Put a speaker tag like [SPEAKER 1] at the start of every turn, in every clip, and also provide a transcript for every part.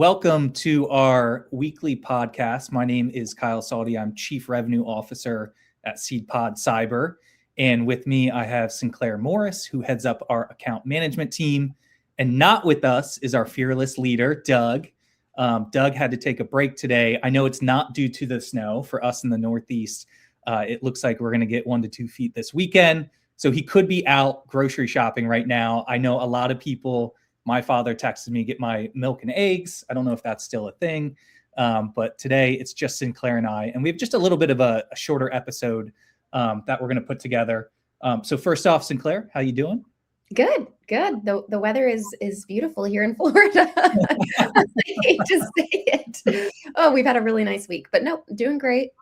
[SPEAKER 1] welcome to our weekly podcast. My name is Kyle Saldi. I'm Chief Revenue Officer at SeedPod Cyber. And with me, I have Sinclaire Morris, who heads up our account management team. And not with us is our fearless leader, Doug. Doug had to take a break today. I know it's not due to the snow for us in the Northeast. It looks like we're going to get 1 to 2 feet this weekend. So he could be out grocery shopping right now. I know a lot of people. My father texted me, get my milk and eggs. I don't know if that's still a thing. But today it's just Sinclaire and I. And we have just a little bit of a shorter episode that we're going to put together. So first off, Sinclaire, how you doing?
[SPEAKER 2] Good. The weather is beautiful here in Florida. I hate to say it. Oh, we've had a really nice week. But no, doing great.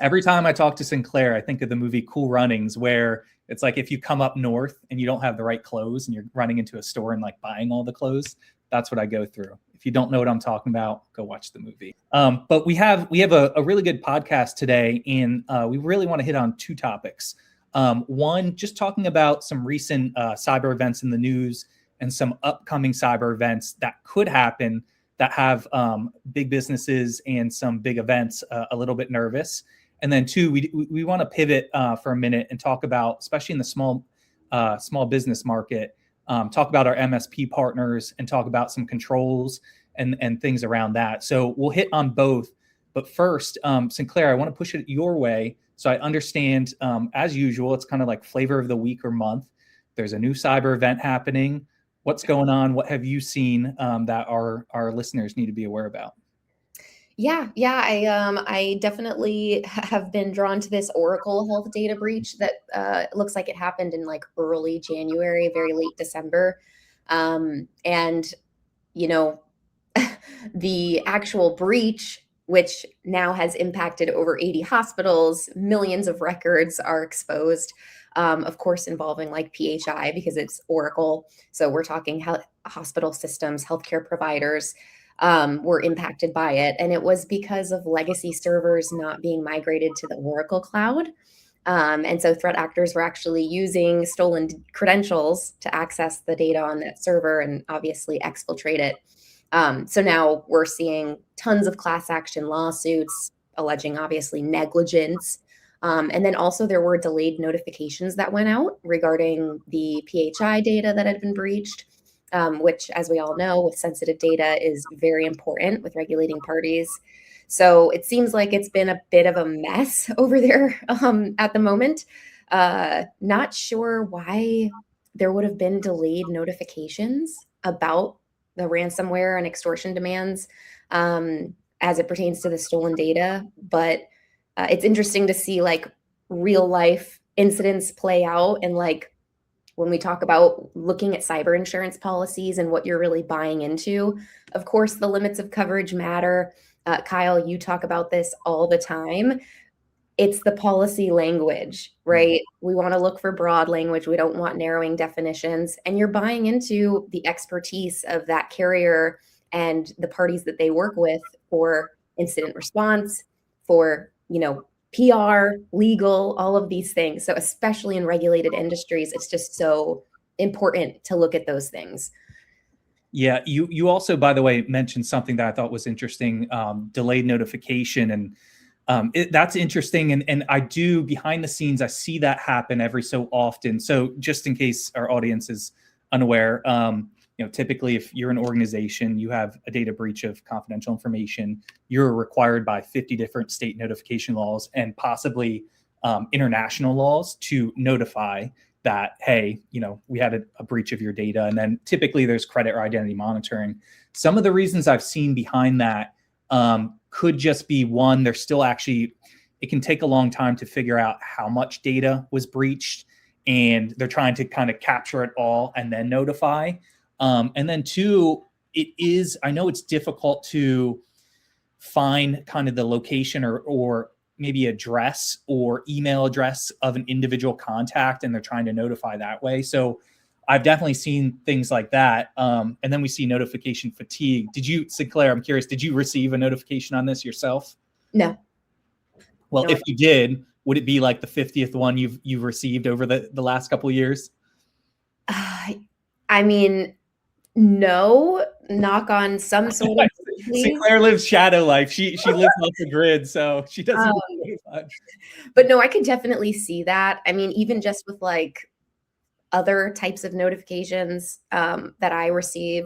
[SPEAKER 1] Every time I talk to Sinclaire, I think of the movie Cool Runnings, where it's like if you come up north and you don't have the right clothes and you're running into a store and like buying all the clothes, that's what I go through. If you don't know what I'm talking about, go watch the movie. But we have a really good podcast today, and we really want to hit on 2 topics. One, just talking about some recent cyber events in the news and some upcoming cyber events that could happen that have big businesses and some big events a little bit nervous. And then 2, we want to pivot for a minute and talk about, especially in the small business market, talk about our MSP partners and talk about some controls and things around that. So we'll hit on both. But first, Sinclaire, I want to push it your way. So I understand, as usual, it's kind of like flavor of the week or month. There's a new cyber event happening. What's going on? What have you seen that our listeners need to be aware about?
[SPEAKER 2] Yeah. I definitely have been drawn to this Oracle health data breach that looks like it happened in like early January, very late December. And, you know, the actual breach, which now has impacted over 80 hospitals, millions of records are exposed, of course, involving like PHI because it's Oracle. So we're talking hospital systems, healthcare providers were impacted by it. And it was because of legacy servers not being migrated to the Oracle cloud. And so threat actors were actually using stolen credentials to access the data on that server and obviously exfiltrate it. So now we're seeing tons of class action lawsuits alleging obviously negligence. And then also there were delayed notifications that went out regarding the PHI data that had been breached. Which, as we all know, with sensitive data is very important with regulating parties. So it seems like it's been a bit of a mess over there at the moment. Not sure why there would have been delayed notifications about the ransomware and extortion demands as it pertains to the stolen data. But it's interesting to see like real life incidents play out and like when we talk about looking at cyber insurance policies and what you're really buying into. Of course, the limits of coverage matter. Kyle, you talk about this all the time. It's the policy language, right? We want to look for broad language. We don't want narrowing definitions. And you're buying into the expertise of that carrier and the parties that they work with for incident response, for, PR, legal, all of these things. So especially in regulated industries, it's just so important to look at those things.
[SPEAKER 1] Yeah, you also, by the way, mentioned something that I thought was interesting, delayed notification. And that's interesting. And I do, behind the scenes, I see that happen every so often. So just in case our audience is unaware, typically if you're an organization, you have a data breach of confidential information, you're required by 50 different state notification laws and possibly international laws to notify that, hey, we had a breach of your data. And then typically there's credit or identity monitoring. Some of the reasons I've seen behind that could just be one, there's still actually, it can take a long time to figure out how much data was breached. And they're trying to kind of capture it all and then notify. And then 2, I know it's difficult to find kind of the location or maybe address or email address of an individual contact, and they're trying to notify that way. So I've definitely seen things like that. And then we see notification fatigue. Sinclaire, I'm curious, did you receive a notification on this yourself?
[SPEAKER 2] No.
[SPEAKER 1] Well, no. If you did, would it be like the 50th one you've received over the last couple of years?
[SPEAKER 2] I mean, no, knock on some sort of Please.
[SPEAKER 1] Sinclair lives shadow life. She lives off the grid, so she doesn't
[SPEAKER 2] Um,
[SPEAKER 1] get much.
[SPEAKER 2] but no, I could definitely see that. I mean, even just with like other types of notifications that I receive,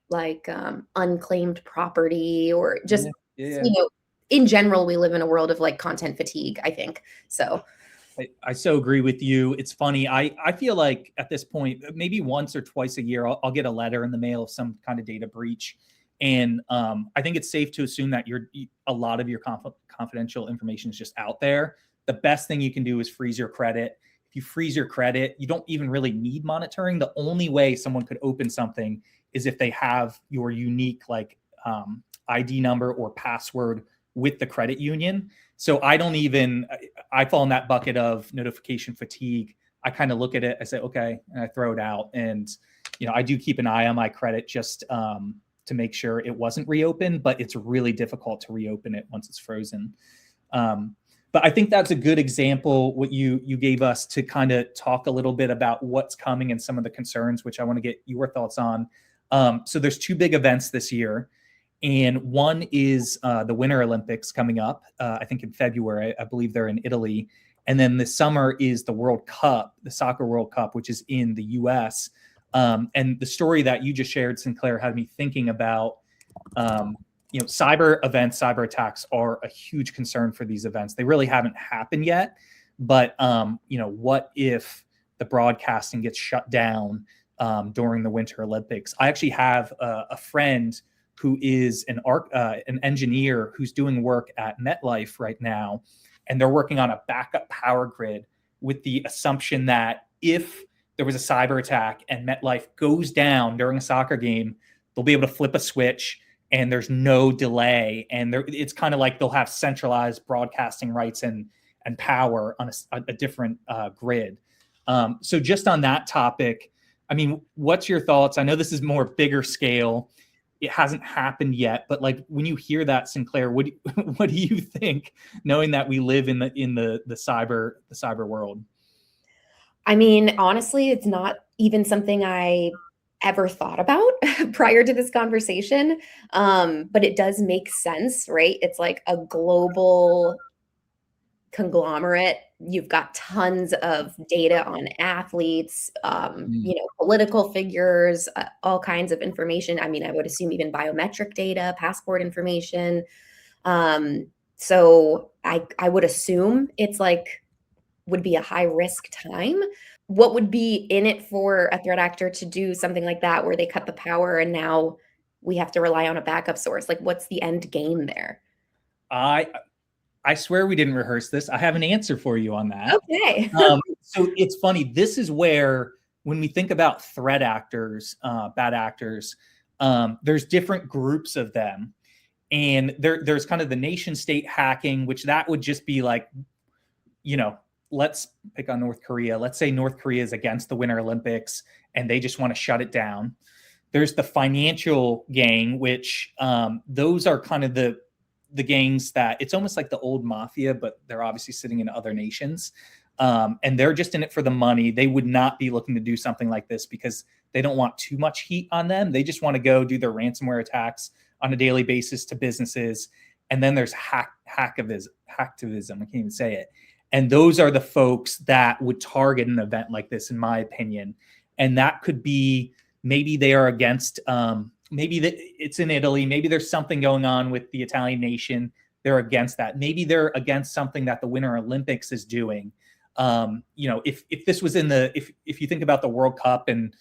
[SPEAKER 2] like unclaimed property or just,
[SPEAKER 1] Yeah, yeah.
[SPEAKER 2] you know, in general, we live in a world of like content fatigue, I think. So,
[SPEAKER 1] I so agree with you. It's funny. I feel like at this point, maybe once or twice a year, I'll get a letter in the mail of some kind of data breach. And I think it's safe to assume that a lot of your confidential information is just out there. The best thing you can do is freeze your credit. If you freeze your credit, you don't even really need monitoring. The only way someone could open something is if they have your unique ID number or password with the credit union. So I fall in that bucket of notification fatigue. I kind of look at it, I say, okay, and I throw it out. And, I do keep an eye on my credit just to make sure it wasn't reopened, but it's really difficult to reopen it once it's frozen. But I think that's a good example, what you gave us, to kind of talk a little bit about what's coming and some of the concerns, which I want to get your thoughts on. So there's two big events this year. And one is the Winter Olympics coming up, I think in February. I believe they're in Italy. And then this summer is the World Cup, the Soccer World Cup, which is in the US. And the story that you just shared, Sinclaire, had me thinking about, cyber events, cyber attacks are a huge concern for these events. They really haven't happened yet. But, what if the broadcasting gets shut down during the Winter Olympics? I actually have a friend who is an engineer who's doing work at MetLife right now, and they're working on a backup power grid with the assumption that if there was a cyber attack and MetLife goes down during a soccer game, they'll be able to flip a switch and there's no delay. And it's kind of like they'll have centralized broadcasting rights and power on a different grid. So just on that topic, I mean, what's your thoughts? I know this is more bigger scale. It hasn't happened yet, but like when you hear that, Sinclaire, what do you think, knowing that we live in the cyber world?
[SPEAKER 2] I mean, honestly, it's not even something I ever thought about prior to this conversation. But it does make sense, right? It's like a global conglomerate. You've got tons of data on athletes, political figures, all kinds of information. I mean, I would assume even biometric data, passport information. So I would assume it's like would be a high risk time. What would be in it for a threat actor to do something like that where they cut the power and now we have to rely on a backup source? Like, what's the end game there?
[SPEAKER 1] I swear we didn't rehearse this. I have an answer for you on that.
[SPEAKER 2] Okay.
[SPEAKER 1] So it's funny. This is where, when we think about threat actors, bad actors, there's different groups of them. And there's kind of the nation state hacking, which that would just be like, let's pick on North Korea. Let's say North Korea is against the Winter Olympics and they just want to shut it down. There's the financial gang, which those are kind of the gangs that it's almost like the old mafia, but they're obviously sitting in other nations. And they're just in it for the money. They would not be looking to do something like this because they don't want too much heat on them. They just want to go do their ransomware attacks on a daily basis to businesses. And then there's hacktivism. I can't even say it. And those are the folks that would target an event like this, in my opinion. And that could be, maybe they are against, it's in Italy. Maybe there's something going on with the Italian nation. They're against that. Maybe they're against something that the Winter Olympics is doing. If this was if you think about the World Cup and,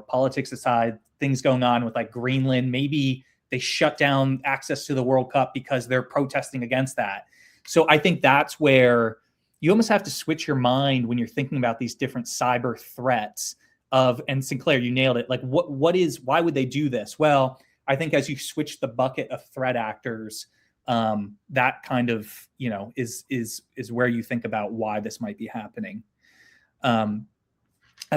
[SPEAKER 1] politics aside, things going on with like Greenland, maybe they shut down access to the World Cup because they're protesting against that. So I think that's where you almost have to switch your mind when you're thinking about these different cyber threats and Sinclaire, you nailed it. Like why would they do this? Well, I think as you switch the bucket of threat actors, that kind of, is where you think about why this might be happening. I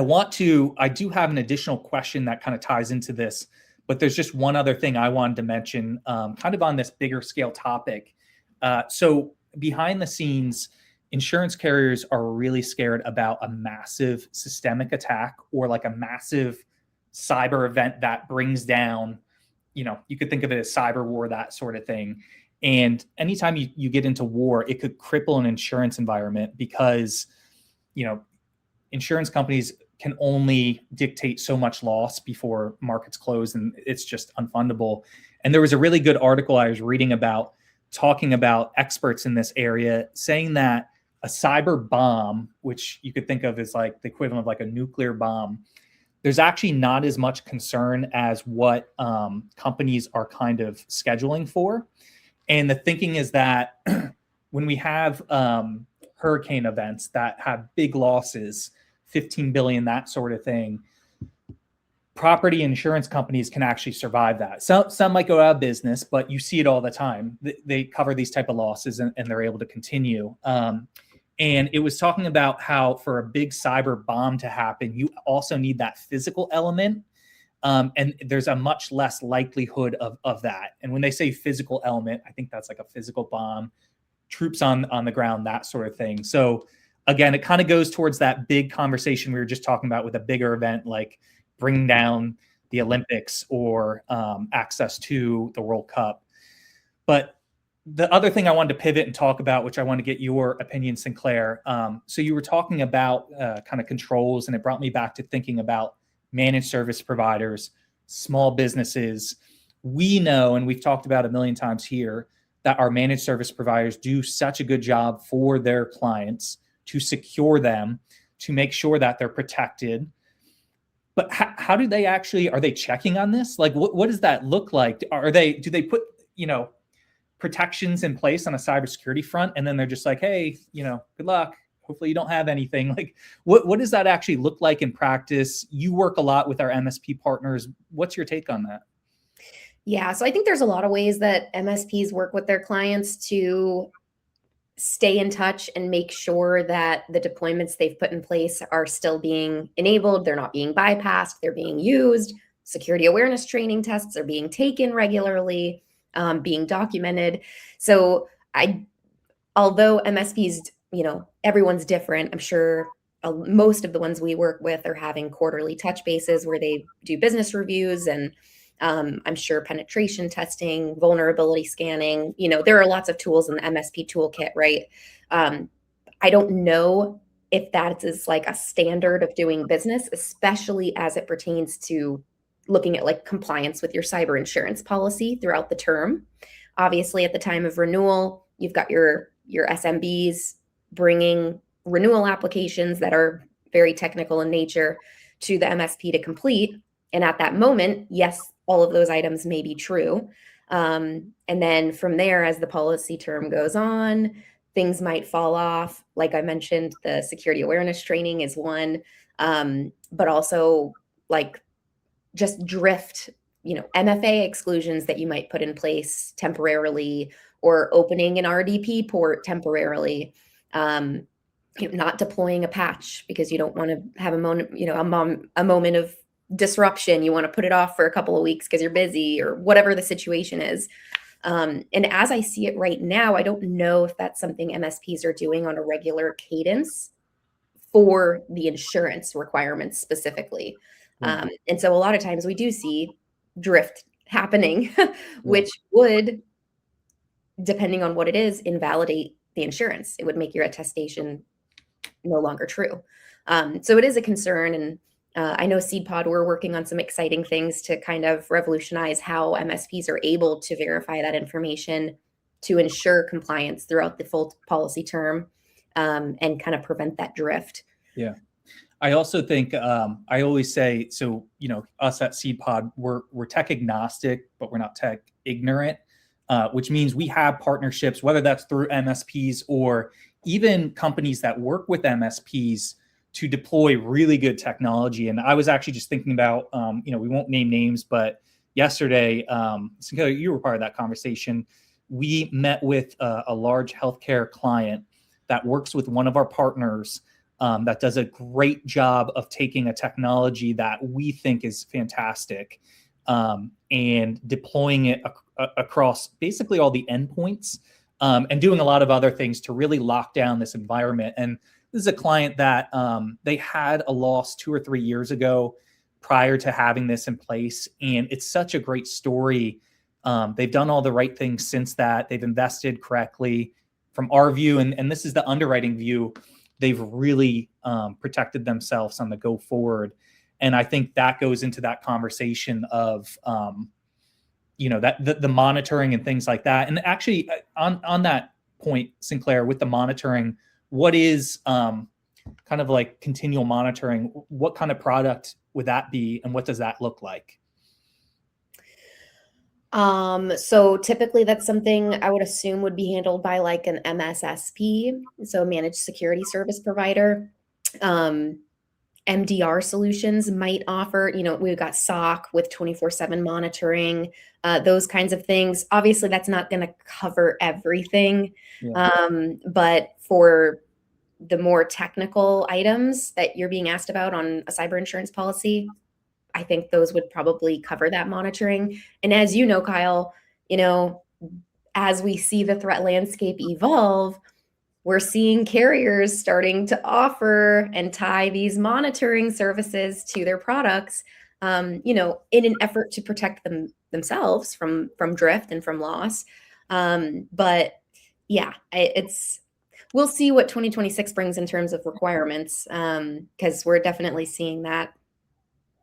[SPEAKER 1] do have an additional question that kind of ties into this, but there's just one other thing I wanted to mention, kind of on this bigger scale topic. So behind the scenes, insurance carriers are really scared about a massive systemic attack or like a massive cyber event that brings down, you could think of it as cyber war, that sort of thing. And anytime you get into war, it could cripple an insurance environment because, insurance companies can only dictate so much loss before markets close, and it's just unfundable. And there was a really good article I was reading about talking about experts in this area saying that a cyber bomb, which you could think of as like the equivalent of like a nuclear bomb, there's actually not as much concern as what companies are kind of scheduling for. And the thinking is that when we have hurricane events that have big losses, 15 billion, that sort of thing, property insurance companies can actually survive that. Some might go out of business, but you see it all the time. They cover these type of losses and they're able to continue. And it was talking about how for a big cyber bomb to happen, you also need that physical element. And there's a much less likelihood of that. And when they say physical element, I think that's like a physical bomb, troops on the ground, that sort of thing. So again, it kind of goes towards that big conversation we were just talking about with a bigger event, like bringing down the Olympics or access to the World Cup. But the other thing I wanted to pivot and talk about, which I want to get your opinion, Sinclaire. So you were talking about kind of controls, and it brought me back to thinking about managed service providers, small businesses. We know, and we've talked about a million times here, that our managed service providers do such a good job for their clients to secure them, to make sure that they're protected. But how do they actually, are they checking on this? Like, what does that look like? Do they put, protections in place on a cybersecurity front, and then they're just like, hey, good luck. Hopefully you don't have anything. Like, what does that actually look like in practice? You work a lot with our MSP partners. What's your take on that?
[SPEAKER 2] Yeah, so I think there's a lot of ways that MSPs work with their clients to stay in touch and make sure that the deployments they've put in place are still being enabled. They're not being bypassed. They're being used. Security awareness training tests are being taken regularly, being documented. So although MSPs, everyone's different. I'm sure most of the ones we work with are having quarterly touch bases where they do business reviews, and I'm sure penetration testing, vulnerability scanning, there are lots of tools in the MSP toolkit, right? I don't know if that is like a standard of doing business, especially as it pertains to looking at like compliance with your cyber insurance policy throughout the term. Obviously, at the time of renewal, you've got your SMBs bringing renewal applications that are very technical in nature to the MSP to complete. And at that moment, yes, all of those items may be true. And then from there, as the policy term goes on, things might fall off. Like I mentioned, the security awareness training is one, but also like just drift, MFA exclusions that you might put in place temporarily, or opening an RDP port temporarily, not deploying a patch because you don't want to have a moment of disruption. You want to put it off for a couple of weeks because you're busy or whatever the situation is. And as I see it right now, I don't know if that's something MSPs are doing on a regular cadence for the insurance requirements specifically. And so a lot of times we do see drift happening, which would, depending on what it is, invalidate the insurance. It would make your attestation no longer true. So it is a concern. And I know SeedPod, we're working on some exciting things to kind of revolutionize how MSPs are able to verify that information to ensure compliance throughout the full policy term, and kind of prevent that drift.
[SPEAKER 1] Yeah. I also think I always say, so, us at SeedPod, we're tech agnostic, but we're not tech ignorant, which means we have partnerships, whether that's through MSPs or even companies that work with MSPs to deploy really good technology. And I was actually just thinking about, we won't name names, but yesterday, Sinclaire, you were part of that conversation. We met with a large healthcare client that works with one of our partners that does a great job of taking a technology that we think is fantastic and deploying it across basically all the endpoints and doing a lot of other things to really lock down this environment. And this is a client that they had a loss 2 or 3 years ago. prior to having this in place. And it's such a great story. They've done all the right things since that. They've invested correctly from our view. And this is the underwriting view. They've really protected themselves on the go forward. And I think that goes into that conversation of, that the monitoring and things like that. And actually on that point, Sinclaire, with the monitoring, what is kind of like continual monitoring? What kind of product would that be? And what does that look like?
[SPEAKER 2] So typically that's something I would assume would be handled by like an MSSP, so managed security service provider. MDR solutions might offer, we've got SOC with 24/7 monitoring, those kinds of things. Obviously, that's not going to cover everything. Yeah. But for the more technical items that you're being asked about on a cyber insurance policy, I think those would probably cover that monitoring. And as you know, Kyle, as we see the threat landscape evolve, we're seeing carriers starting to offer and tie these monitoring services to their products, in an effort to protect themselves from drift and from loss. But yeah, we'll see what 2026 brings in terms of requirements, because we're definitely seeing that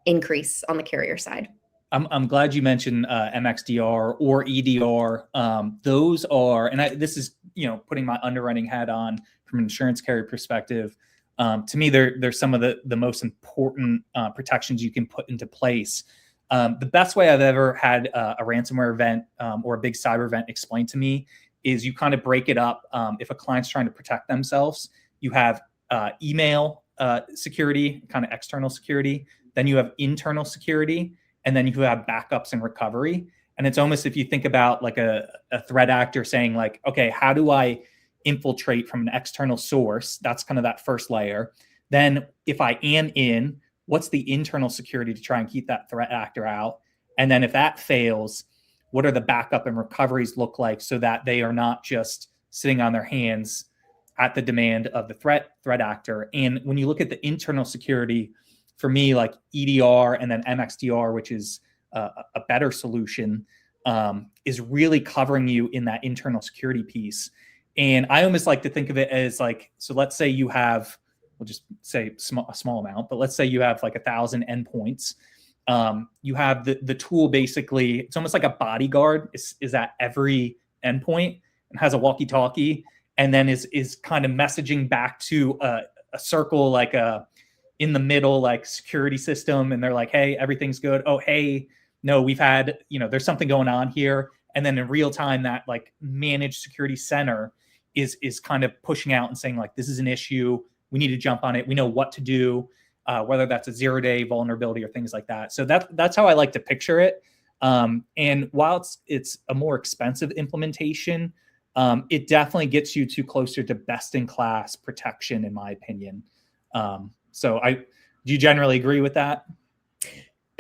[SPEAKER 2] increase on the carrier side.
[SPEAKER 1] I'm glad you mentioned MXDR or EDR. Those are, and this is, putting my underwriting hat on from an insurance carrier perspective. To me, they're some of the most important protections you can put into place. The best way I've ever had a ransomware event or a big cyber event explained to me is you kind of break it up. If a client's trying to protect themselves, you have email security, kind of external security. Then you have internal security, and then you have backups and recovery. And it's almost, if you think about like a threat actor saying like, okay, how do I infiltrate from an external source? That's kind of that first layer. Then if I am in, what's the internal security to try and keep that threat actor out? And then if that fails, what are the backup and recoveries look like so that they are not just sitting on their hands at the demand of the threat actor? And when you look at the internal security, for me, like EDR and then MXDR, which is a better solution, is really covering you in that internal security piece. And I almost like to think of it as like, so let's say you have, we'll just say a small amount, but let's say you have like 1,000 endpoints. You have the tool, basically, it's almost like a bodyguard is at every endpoint and has a walkie-talkie, and then is kind of messaging back to a circle, like in the middle, like security system. And they're like, hey, everything's good. Oh, hey, no, we've had, there's something going on here. And then in real time, that like managed security center is kind of pushing out and saying like, this is an issue. We need to jump on it. We know what to do, whether that's a 0-day vulnerability or things like that. So that's how I like to picture it. And while it's a more expensive implementation, it definitely gets you to closer to best in class protection, in my opinion. So do you generally agree with that?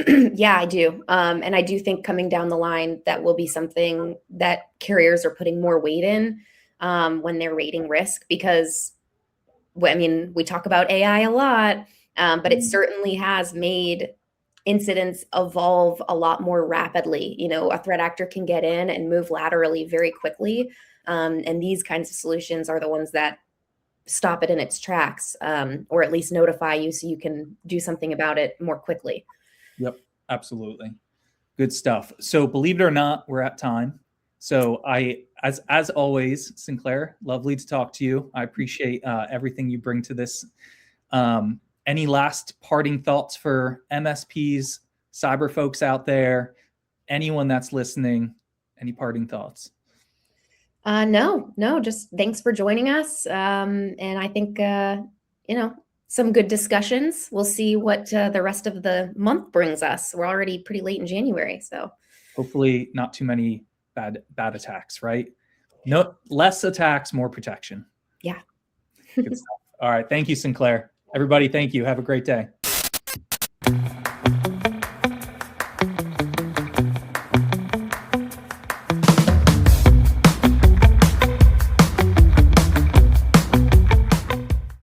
[SPEAKER 2] Yeah, I do. And I do think coming down the line, that will be something that carriers are putting more weight in when they're rating risk, because, we talk about AI a lot, but it certainly has made incidents evolve a lot more rapidly. A threat actor can get in and move laterally very quickly. And these kinds of solutions are the ones that stop it in its tracks, or at least notify you so you can do something about it more quickly.
[SPEAKER 1] Yep, absolutely. Good stuff. So believe it or not, we're at time. So as always, Sinclaire, lovely to talk to you. I appreciate everything you bring to this. Any last parting thoughts for MSPs, cyber folks out there, anyone that's listening? Any parting thoughts?
[SPEAKER 2] No, just thanks for joining us. And I think, some good discussions. We'll see what the rest of the month brings us. We're already pretty late in January, so
[SPEAKER 1] hopefully not too many bad attacks, right? No, less attacks, more protection.
[SPEAKER 2] Yeah.
[SPEAKER 1] Good stuff. All right. Thank you, Sinclaire. Everybody, thank you. Have a great day.